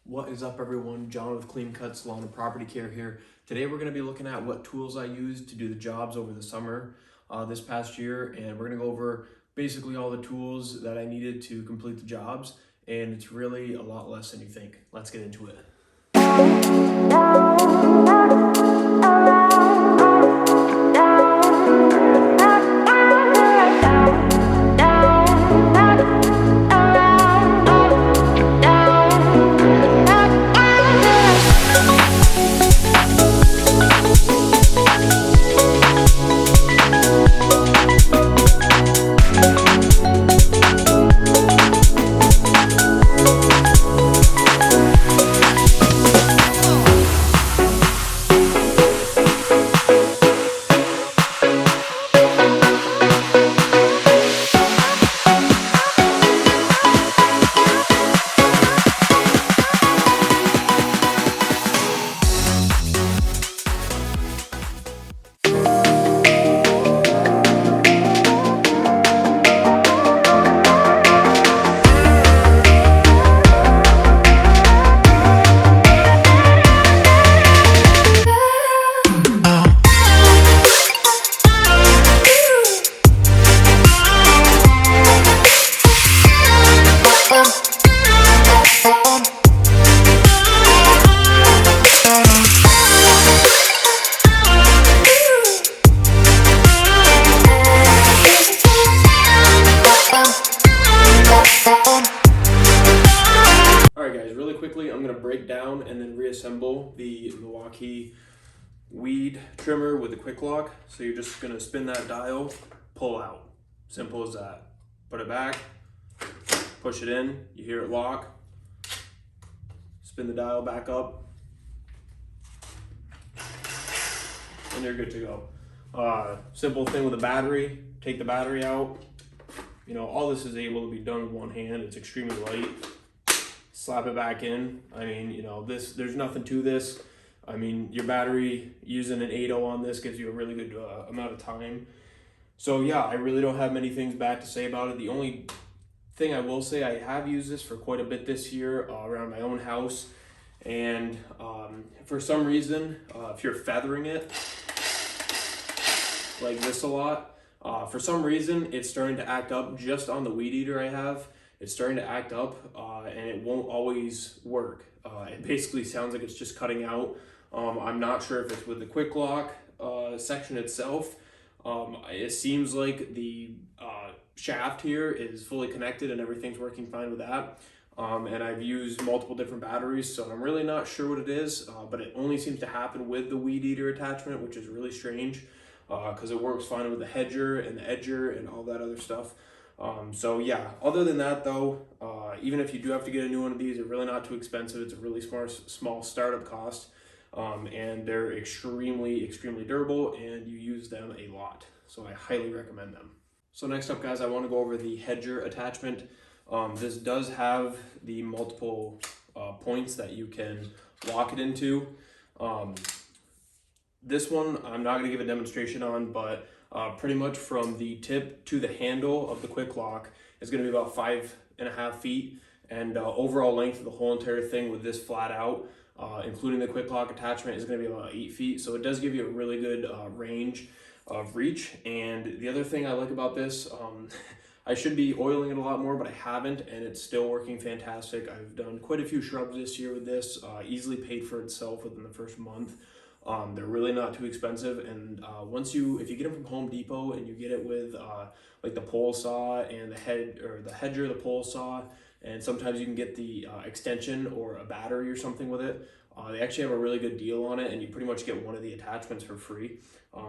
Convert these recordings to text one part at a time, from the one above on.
What is up, everyone? John with Clean Cuts Lawn and Property Care here. Today we're going to be looking at what tools I used to do the jobs over the summer this past year, and we're going to go over basically all the tools that I needed to complete the jobs, and it's really a lot less than you think. Let's get into it. I'm going to break down and then reassemble the Milwaukee weed trimmer with a quick lock. So you're just going to spin that dial, pull out. Simple as that. Put it back, push it in, you hear it lock, spin the dial back up, and you're good to go. Simple thing with a battery, take the battery out. You know, all this is able to be done with one hand. It's extremely light. Slap it back in. I mean, you know, there's nothing to this. I mean, your battery using an 8.0 on this gives you a really good amount of time. So yeah, I really don't have many things bad to say about it. The only thing I will say, I have used this for quite a bit this year around my own house. And for some reason, if you're feathering it like this a lot, for some reason, it's starting to act up just on the weed eater I have. It's starting to act up and it won't always work. It basically sounds like it's just cutting out. I'm not sure if it's with the quick lock section itself. It seems like the shaft here is fully connected and everything's working fine with that. And I've used multiple different batteries, so I'm really not sure what it is, but it only seems to happen with the weed eater attachment, which is really strange because it works fine with the Hedger and the Edger and all that other stuff. So yeah, other than that though, even if you do have to get a new one of these, they're really not too expensive. It's a really small startup cost, and they're extremely durable, and you use them a lot. So I highly recommend them. So next up, guys, I want to go over the Hedger attachment. This does have the multiple points that you can lock it into. This one I'm not going to give a demonstration on, but pretty much from the tip to the handle of the quick lock is going to be about 5.5 feet, and overall length of the whole entire thing with this flat out, including the quick lock attachment, is going to be about 8 feet. So it does give you a really good range of reach. And the other thing I like about this, I should be oiling it a lot more, but I haven't, and it's still working fantastic. I've done quite a few shrubs this year with this, easily paid for itself within the first month. They're really not too expensive, and if you get them from Home Depot and you get it with like the pole saw and the Hedger, the pole saw, and sometimes you can get the extension or a battery or something with it. They actually have a really good deal on it, and you pretty much get one of the attachments for free.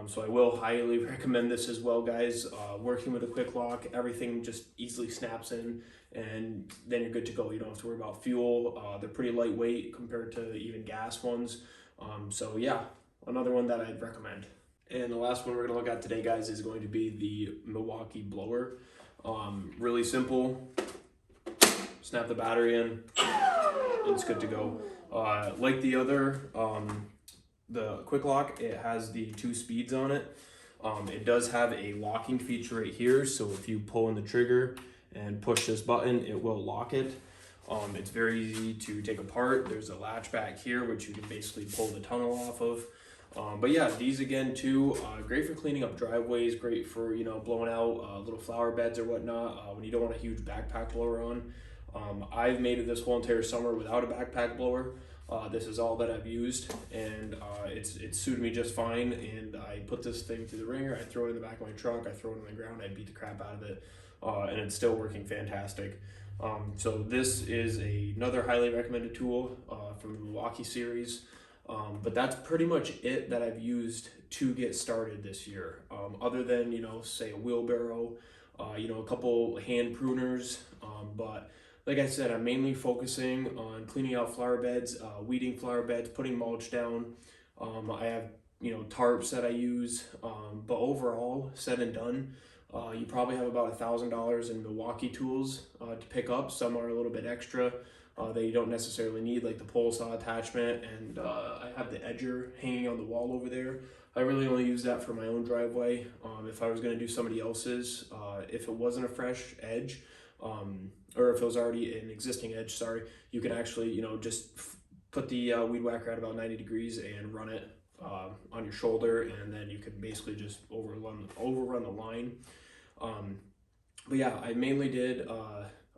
So I will highly recommend this as well, guys. Working with a quick lock, everything just easily snaps in, and then you're good to go. You don't have to worry about fuel. They're pretty lightweight compared to even gas ones. So yeah, another one that I'd recommend. And the last one we're going to look at today, guys, is going to be the Milwaukee Blower. Really simple. Snap the battery in, and it's good to go. Like the other, the quick lock, it has the 2 speeds on it. It does have a locking feature right here, so if you pull in the trigger and push this button, it will lock it. It's very easy to take apart. There's a latch back here, which you can basically pull the tunnel off of. But yeah, these again too, great for cleaning up driveways, great for, you know, blowing out little flower beds or whatnot when you don't want a huge backpack blower on. I've made it this whole entire summer without a backpack blower. This is all that I've used, and it's suited me just fine. And I put this thing through the ringer, I throw it in the back of my truck, I throw it on the ground, I beat the crap out of it, and it's still working fantastic. So this is another highly recommended tool from the Milwaukee series. But that's pretty much it that I've used to get started this year. Other than, you know, say a wheelbarrow, you know, a couple hand pruners. But like I said, I'm mainly focusing on cleaning out flower beds, weeding flower beds, putting mulch down. I have, you know, tarps that I use. But overall, said and done, you probably have about $1,000 in Milwaukee tools to pick up. Some are a little bit extra that you don't necessarily need, like the pole saw attachment, and I have the edger hanging on the wall over there. I really only use that for my own driveway. If I was going to do somebody else's, if it wasn't a fresh edge, or if it was already an existing edge, sorry, you could actually, you know, just put the weed whacker at about 90 degrees and run it on your shoulder, and then you could basically just overrun the line. But yeah, I mainly did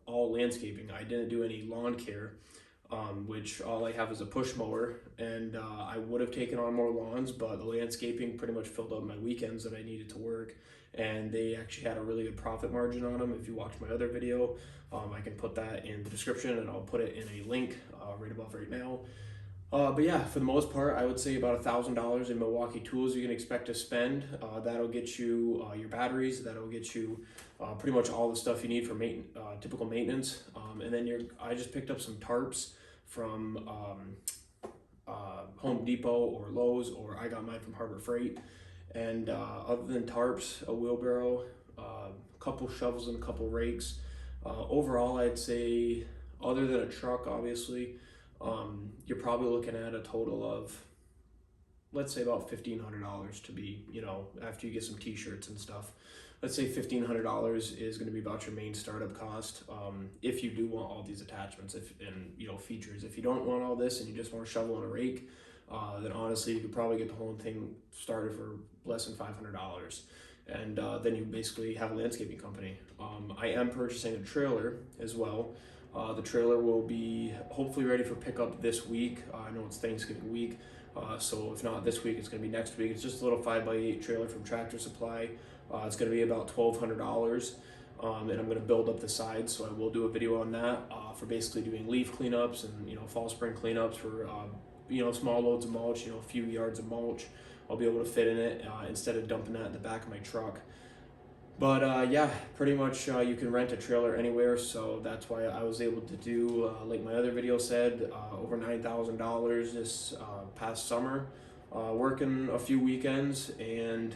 all landscaping. I didn't do any lawn care, which all I have is a push mower, and I would have taken on more lawns, but the landscaping pretty much filled up my weekends that I needed to work, and they actually had a really good profit margin on them. If you watch my other video, I can put that in the description, and I'll put it in a link right above right now. But yeah, for the most part, I would say about $1,000 in Milwaukee tools you can expect to spend. That'll get you your batteries, that'll get you pretty much all the stuff you need for typical maintenance. And then I just picked up some tarps from Home Depot or Lowe's, or I got mine from Harbor Freight. And other than tarps, a wheelbarrow, a couple shovels and a couple rakes. Overall, I'd say, other than a truck, obviously, you're probably looking at a total of, let's say, about $1,500 to be, you know, after you get some t-shirts and stuff. Let's say $1,500 is going to be about your main startup cost, if you do want all these attachments and you know, features. If you don't want all this and you just want a shovel and a rake, then honestly you could probably get the whole thing started for less than $500, and then you basically have a landscaping company. I am purchasing a trailer as well. The trailer will be hopefully ready for pickup this week. I know it's Thanksgiving week, so if not this week, it's going to be next week. It's just a little 5x8 trailer from Tractor Supply. It's going to be about $1,200, and I'm going to build up the sides, so I will do a video on that for basically doing leaf cleanups and, you know, fall spring cleanups for you know, small loads of mulch, you know, a few yards of mulch. I'll be able to fit in it instead of dumping that in the back of my truck. But yeah, pretty much you can rent a trailer anywhere, so that's why I was able to do, like my other video said, over $9,000 this past summer, working a few weekends and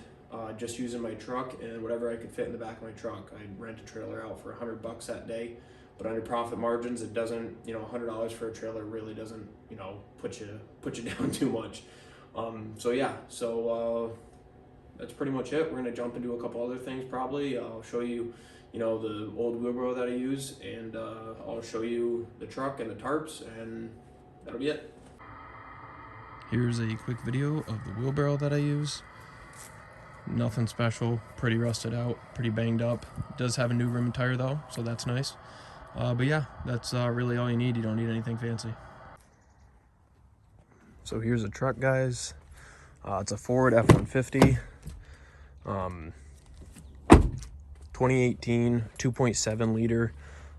just using my truck and whatever I could fit in the back of my truck. I rent a trailer out for $100 that day, but under profit margins, it doesn't, you know, $100 for a trailer really doesn't, you know, put you down too much. So yeah, that's pretty much it. We're gonna jump into a couple other things probably. I'll show you, you know, the old wheelbarrow that I use, and I'll show you the truck and the tarps, and that'll be it. Here's a quick video of the wheelbarrow that I use. Nothing special, pretty rusted out, pretty banged up. It does have a new rim and tire though, so that's nice. But yeah, that's really all you need. You don't need anything fancy. So here's the truck, guys. It's a Ford F-150. 2018 2.7 liter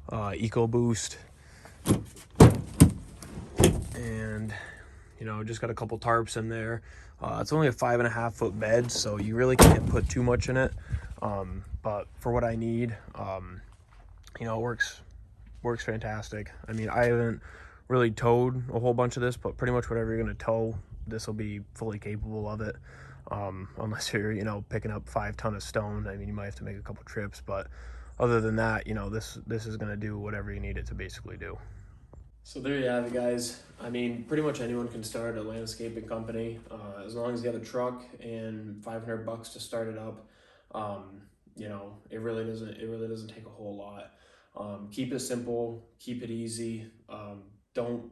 EcoBoost, and you know, just got a couple tarps in there. It's only a 5.5 foot bed, so you really can't put too much in it, but for what I need, you know, it works fantastic. I mean, I haven't really towed a whole bunch of this, but pretty much whatever you're going to tow, this will be fully capable of it. Unless you're, you know, picking up 5 tons of stone. I mean, you might have to make a couple trips, but other than that, you know, this is going to do whatever you need it to basically do. So there you have it, guys. I mean, pretty much anyone can start a landscaping company, as long as you have a truck and $500 to start it up. You know, it really doesn't take a whole lot. Keep it simple, keep it easy. Don't,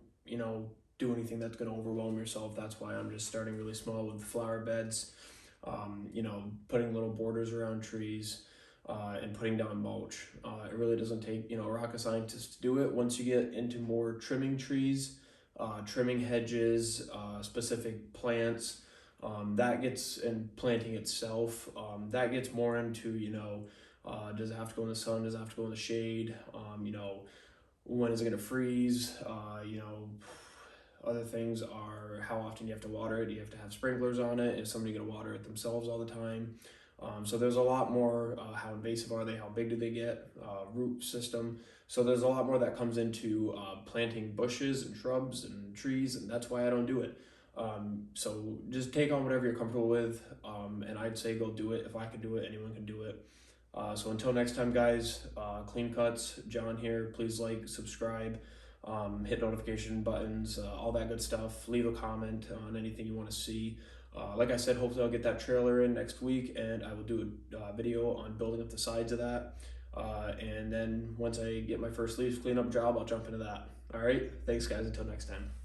do anything that's going to overwhelm yourself. That's why I'm just starting really small with flower beds, putting little borders around trees, and putting down mulch. It really doesn't take, a rocket scientist to do it. Once you get into more trimming trees, trimming hedges, specific plants, and planting itself, that gets more into, does it have to go in the sun? Does it have to go in the shade? When is it going to freeze? Other things are how often you have to water it. Do you have to have sprinklers on it? Is somebody going to water it themselves all the time? So there's a lot more, how invasive are they? How big do they get? Root system. So there's a lot more that comes into planting bushes and shrubs and trees, and that's why I don't do it. So just take on whatever you're comfortable with, and I'd say go do it. If I could do it, anyone can do it. So until next time, guys, Clean Cuts, John here. Please like, subscribe, hit notification buttons, all that good stuff. Leave a comment on anything you want to see. Like I said, hopefully I'll get that trailer in next week, and I will do a video on building up the sides of that. And then once I get my first leaf cleanup job, I'll jump into that. All right, thanks guys, until next time.